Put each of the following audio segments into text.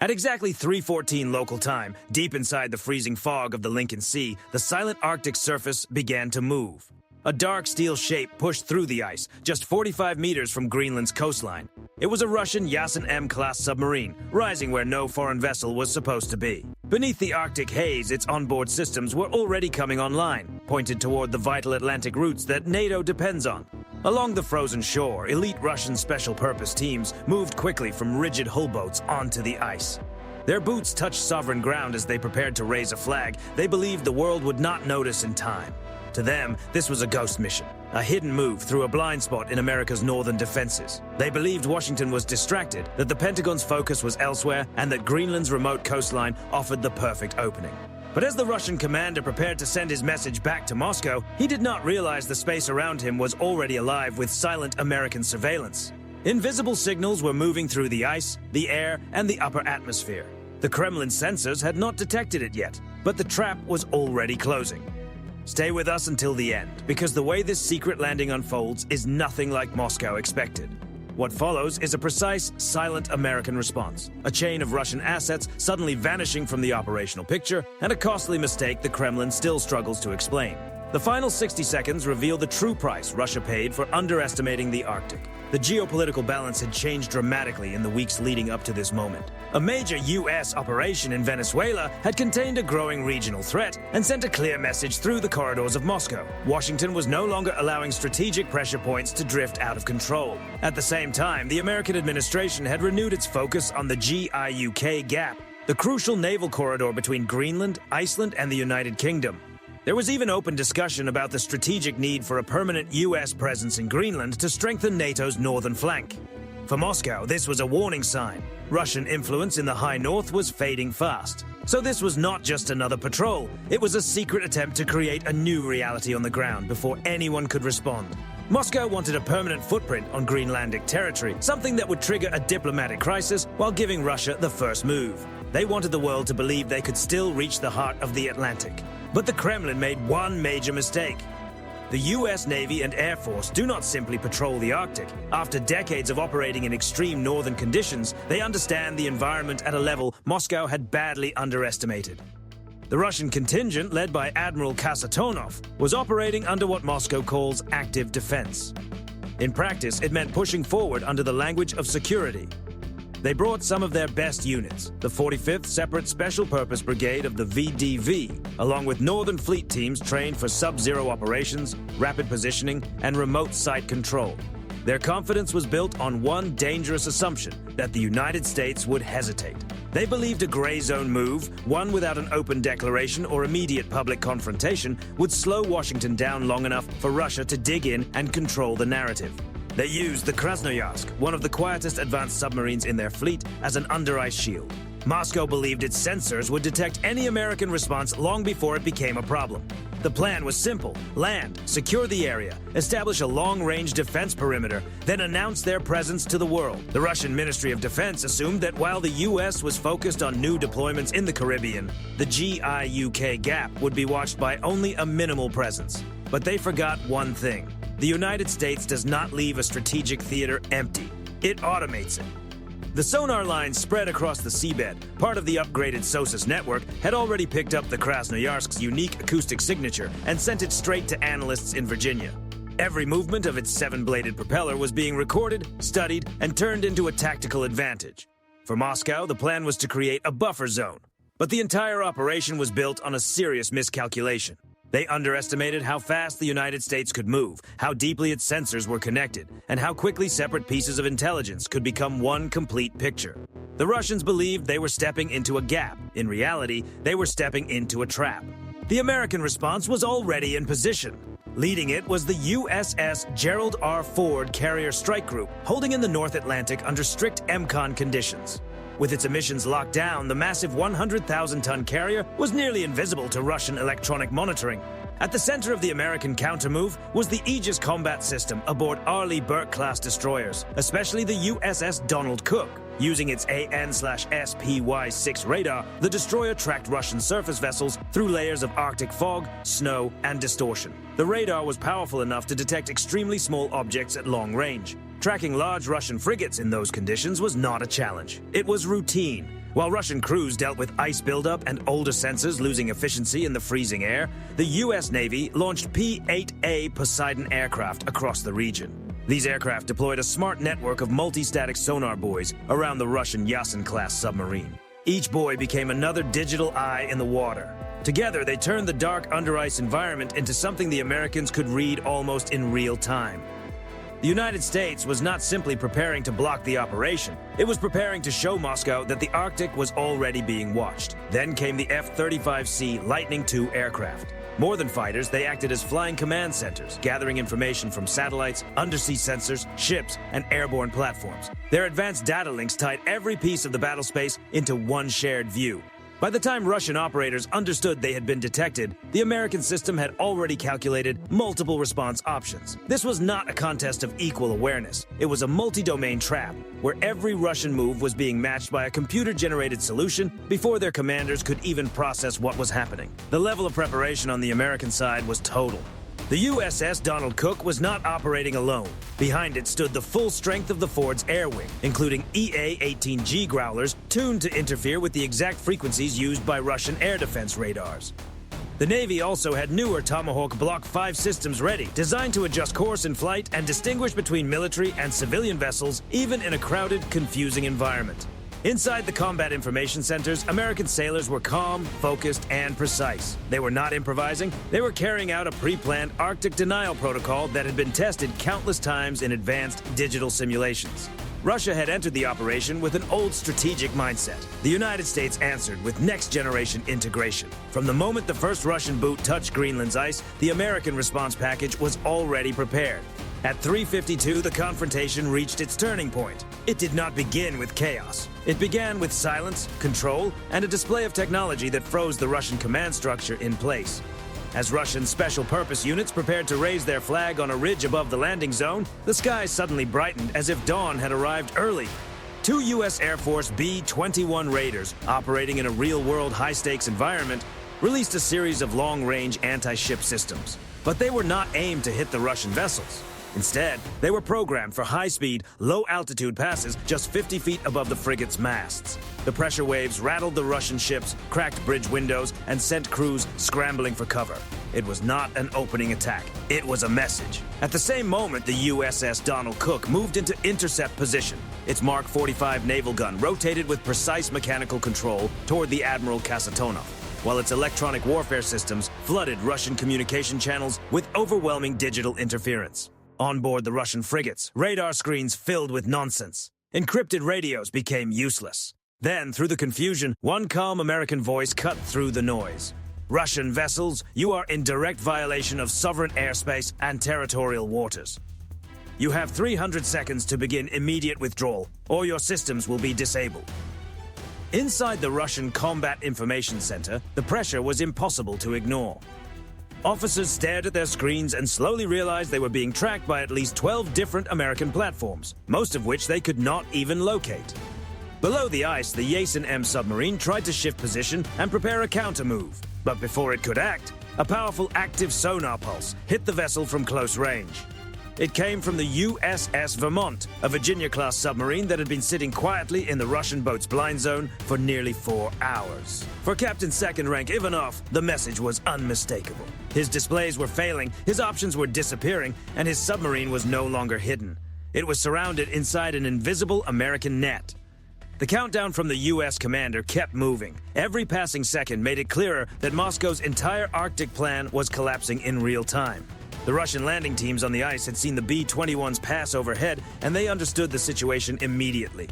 At exactly 3:14 local time, deep inside the freezing fog of the Lincoln Sea, the silent Arctic surface began to move. A dark steel shape pushed through the ice, just 45 meters from Greenland's coastline. It was a Russian Yasen M-class submarine, rising where no foreign vessel was supposed to be. Beneath the Arctic haze, its onboard systems were already coming online, pointed toward the vital Atlantic routes that NATO depends on. Along the frozen shore, elite Russian special-purpose teams moved quickly from rigid hull boats onto the ice. Their boots touched sovereign ground as they prepared to raise a flag they believed the world would not notice in time. To them, this was a ghost mission, a hidden move through a blind spot in America's northern defenses. They believed Washington was distracted, that the Pentagon's focus was elsewhere, and that Greenland's remote coastline offered the perfect opening. But as the Russian commander prepared to send his message back to Moscow, he did not realize the space around him was already alive with silent American surveillance. Invisible signals were moving through the ice, the air, and the upper atmosphere. The Kremlin's sensors had not detected it yet, but the trap was already closing. Stay with us until the end, because the way this secret landing unfolds is nothing like Moscow expected. What follows is a precise, silent American response, a chain of Russian assets suddenly vanishing from the operational picture, and a costly mistake the Kremlin still struggles to explain. The final 60 seconds reveal the true price Russia paid for underestimating the Arctic. The geopolitical balance had changed dramatically in the weeks leading up to this moment. A major U.S. operation in Venezuela had contained a growing regional threat and sent a clear message through the corridors of Moscow. Washington was no longer allowing strategic pressure points to drift out of control. At the same time, the American administration had renewed its focus on the GIUK gap, the crucial naval corridor between Greenland, Iceland, and the United Kingdom. There was even open discussion about the strategic need for a permanent U.S. presence in Greenland to strengthen NATO's northern flank. For Moscow, this was a warning sign. Russian influence in the high north was fading fast. So this was not just another patrol. It was a secret attempt to create a new reality on the ground before anyone could respond. Moscow wanted a permanent footprint on Greenlandic territory, something that would trigger a diplomatic crisis while giving Russia the first move. They wanted the world to believe they could still reach the heart of the Atlantic. But the Kremlin made one major mistake. The U.S. Navy and Air Force do not simply patrol the Arctic. After decades of operating in extreme northern conditions, they understand the environment at a level Moscow had badly underestimated. The Russian contingent, led by Admiral Kasatonov, was operating under what Moscow calls active defense. In practice, it meant pushing forward under the language of security. They brought some of their best units, the 45th Separate Special Purpose Brigade of the VDV, along with Northern Fleet teams trained for sub-zero operations, rapid positioning, and remote site control. Their confidence was built on one dangerous assumption, that the United States would hesitate. They believed a gray zone move, one without an open declaration or immediate public confrontation, would slow Washington down long enough for Russia to dig in and control the narrative. They used the Krasnoyarsk, one of the quietest advanced submarines in their fleet, as an under-ice shield. Moscow believed its sensors would detect any American response long before it became a problem. The plan was simple: land, secure the area, establish a long-range defense perimeter, then announce their presence to the world. The Russian Ministry of Defense assumed that while the U.S. was focused on new deployments in the Caribbean, the GIUK gap would be watched by only a minimal presence. But they forgot one thing. The United States does not leave a strategic theater empty. It automates it. The sonar lines spread across the seabed, part of the upgraded SOSUS network, had already picked up the Krasnoyarsk's unique acoustic signature and sent it straight to analysts in Virginia. Every movement of its 7-bladed propeller was being recorded, studied, and turned into a tactical advantage. For Moscow, the plan was to create a buffer zone. But the entire operation was built on a serious miscalculation. They underestimated how fast the United States could move, how deeply its sensors were connected, and how quickly separate pieces of intelligence could become one complete picture. The Russians believed they were stepping into a gap. In reality, they were stepping into a trap. The American response was already in position. Leading it was the USS Gerald R. Ford Carrier Strike Group, holding in the North Atlantic under strict MCON conditions. With its emissions locked down, the massive 100,000-ton carrier was nearly invisible to Russian electronic monitoring. At the center of the American countermove was the Aegis combat system aboard Arleigh Burke-class destroyers, especially the USS Donald Cook. Using its AN/SPY-6 radar, the destroyer tracked Russian surface vessels through layers of Arctic fog, snow, and distortion. The radar was powerful enough to detect extremely small objects at long range. Tracking large Russian frigates in those conditions was not a challenge. It was routine. While Russian crews dealt with ice buildup and older sensors losing efficiency in the freezing air, the U.S. Navy launched P-8A Poseidon aircraft across the region. These aircraft deployed a smart network of multi-static sonar buoys around the Russian Yasen-class submarine. Each buoy became another digital eye in the water. Together, they turned the dark under-ice environment into something the Americans could read almost in real time. The United States was not simply preparing to block the operation. It was preparing to show Moscow that the Arctic was already being watched. Then came the F-35C Lightning II aircraft. More than fighters, they acted as flying command centers, gathering information from satellites, undersea sensors, ships, and airborne platforms. Their advanced data links tied every piece of the battle space into one shared view. By the time Russian operators understood they had been detected, the American system had already calculated multiple response options. This was not a contest of equal awareness. It was a multi-domain trap, where every Russian move was being matched by a computer-generated solution before their commanders could even process what was happening. The level of preparation on the American side was total. The USS Donald Cook was not operating alone. Behind it stood the full strength of the Ford's air wing, including EA-18G growlers tuned to interfere with the exact frequencies used by Russian air defense radars. The Navy also had newer Tomahawk Block 5 systems ready, designed to adjust course in flight and distinguish between military and civilian vessels, even in a crowded, confusing environment. Inside the combat information centers, American sailors were calm, focused, and precise. They were not improvising. They were carrying out a pre-planned Arctic denial protocol that had been tested countless times in advanced digital simulations. Russia had entered the operation with an old strategic mindset. The United States answered with next-generation integration. From the moment the first Russian boot touched Greenland's ice, the American response package was already prepared. At 3:52, the confrontation reached its turning point. It did not begin with chaos. It began with silence, control, and a display of technology that froze the Russian command structure in place. As Russian special-purpose units prepared to raise their flag on a ridge above the landing zone, the sky suddenly brightened as if dawn had arrived early. Two U.S. Air Force B-21 Raiders, operating in a real-world high-stakes environment, released a series of long-range anti-ship systems. But they were not aimed to hit the Russian vessels. Instead, they were programmed for high-speed, low-altitude passes just 50 feet above the frigate's masts. The pressure waves rattled the Russian ships, cracked bridge windows, and sent crews scrambling for cover. It was not an opening attack. It was a message. At the same moment, the USS Donald Cook moved into intercept position. Its Mark 45 naval gun rotated with precise mechanical control toward the Admiral Kasatonov, while its electronic warfare systems flooded Russian communication channels with overwhelming digital interference. On board the Russian frigates, radar screens filled with nonsense. Encrypted radios became useless. Then, through the confusion, one calm American voice cut through the noise. Russian vessels, you are in direct violation of sovereign airspace and territorial waters. You have 300 seconds to begin immediate withdrawal, or your systems will be disabled. Inside the Russian Combat Information Center, the pressure was impossible to ignore. Officers stared at their screens and slowly realized they were being tracked by at least 12 different American platforms, most of which they could not even locate. Below the ice, the Yasen M submarine tried to shift position and prepare a counter-move. But before it could act, a powerful active sonar pulse hit the vessel from close range. It came from the USS Vermont, a Virginia-class submarine that had been sitting quietly in the Russian boat's blind zone for nearly 4 hours. For Captain Second-Rank Ivanov, the message was unmistakable. His displays were failing, his options were disappearing, and his submarine was no longer hidden. It was surrounded inside an invisible American net. The countdown from the U.S. commander kept moving. Every passing second made it clearer that Moscow's entire Arctic plan was collapsing in real time. The Russian landing teams on the ice had seen the B-21s pass overhead, and they understood the situation immediately.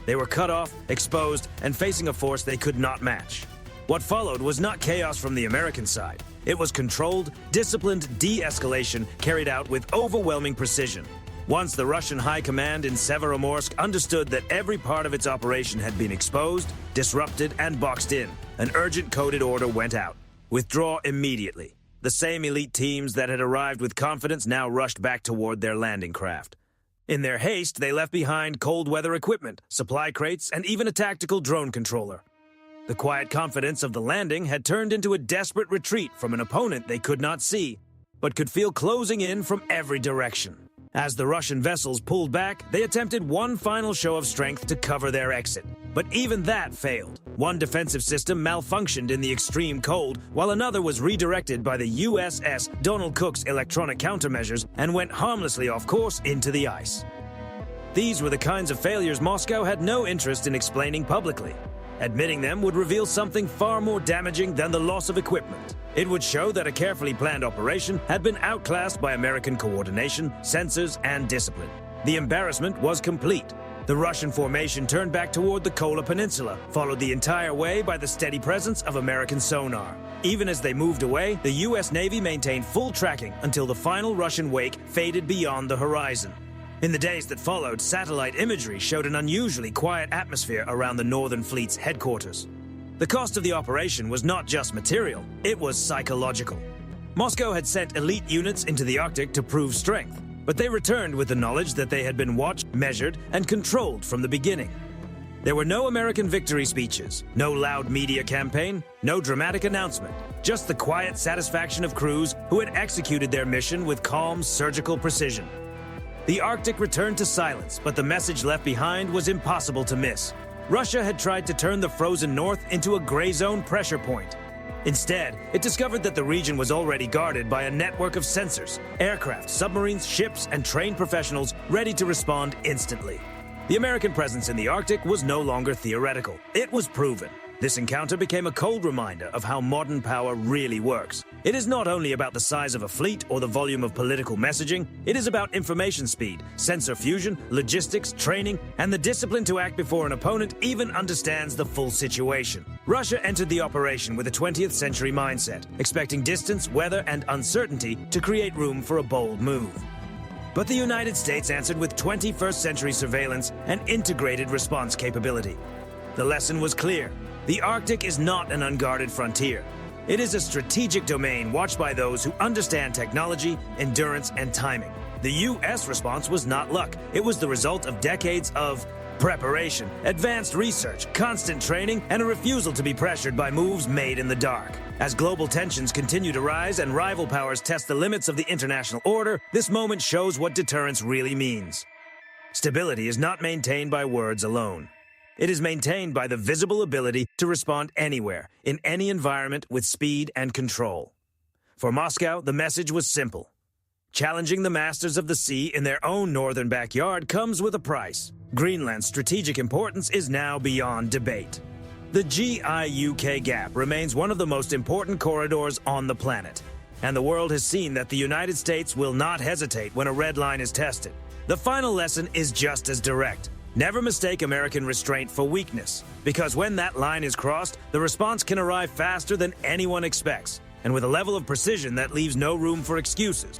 They were cut off, exposed, and facing a force they could not match. What followed was not chaos from the American side. It was controlled, disciplined de-escalation carried out with overwhelming precision. Once the Russian high command in Severomorsk understood that every part of its operation had been exposed, disrupted, and boxed in, an urgent coded order went out. Withdraw immediately. The same elite teams that had arrived with confidence now rushed back toward their landing craft. In their haste, they left behind cold weather equipment, supply crates, and even a tactical drone controller. The quiet confidence of the landing had turned into a desperate retreat from an opponent they could not see, but could feel closing in from every direction. As the Russian vessels pulled back, they attempted one final show of strength to cover their exit. but even that failed. One defensive system malfunctioned in the extreme cold, while another was redirected by the USS Donald Cook's electronic countermeasures and went harmlessly off course into the ice. These were the kinds of failures Moscow had no interest in explaining publicly. Admitting them would reveal something far more damaging than the loss of equipment. It would show that a carefully planned operation had been outclassed by American coordination, sensors, and discipline. The embarrassment was complete. The Russian formation turned back toward the Kola Peninsula, followed the entire way by the steady presence of American sonar. Even as they moved away, the U.S. Navy maintained full tracking until the final Russian wake faded beyond the horizon. In the days that followed, satellite imagery showed an unusually quiet atmosphere around the Northern Fleet's headquarters. The cost of the operation was not just material, it was psychological. Moscow had sent elite units into the Arctic to prove strength, but they returned with the knowledge that they had been watched, measured, and controlled from the beginning. There were no American victory speeches, no loud media campaign, no dramatic announcement, just the quiet satisfaction of crews who had executed their mission with calm, surgical precision. The Arctic returned to silence, but the message left behind was impossible to miss. Russia had tried to turn the frozen north into a gray zone pressure point. Instead, it discovered that the region was already guarded by a network of sensors, aircraft, submarines, ships, and trained professionals ready to respond instantly. The American presence in the Arctic was no longer theoretical. It was proven. This encounter became a cold reminder of how modern power really works. It is not only about the size of a fleet or the volume of political messaging, it is about information speed, sensor fusion, logistics, training, and the discipline to act before an opponent even understands the full situation. Russia entered the operation with a 20th century mindset, expecting distance, weather, and uncertainty to create room for a bold move. But the United States answered with 21st century surveillance and integrated response capability. The lesson was clear. The Arctic is not an unguarded frontier. It is a strategic domain watched by those who understand technology, endurance, and timing. The U.S. response was not luck. It was the result of decades of preparation, advanced research, constant training, and a refusal to be pressured by moves made in the dark. As global tensions continue to rise and rival powers test the limits of the international order, this moment shows what deterrence really means. Stability is not maintained by words alone. It is maintained by the visible ability to respond anywhere, in any environment with speed and control. For Moscow, the message was simple. Challenging the masters of the sea in their own northern backyard comes with a price. Greenland's strategic importance is now beyond debate. The GIUK gap remains one of the most important corridors on the planet, and the world has seen that the United States will not hesitate when a red line is tested. The final lesson is just as direct. Never mistake American restraint for weakness, because when that line is crossed, the response can arrive faster than anyone expects, and with a level of precision that leaves no room for excuses.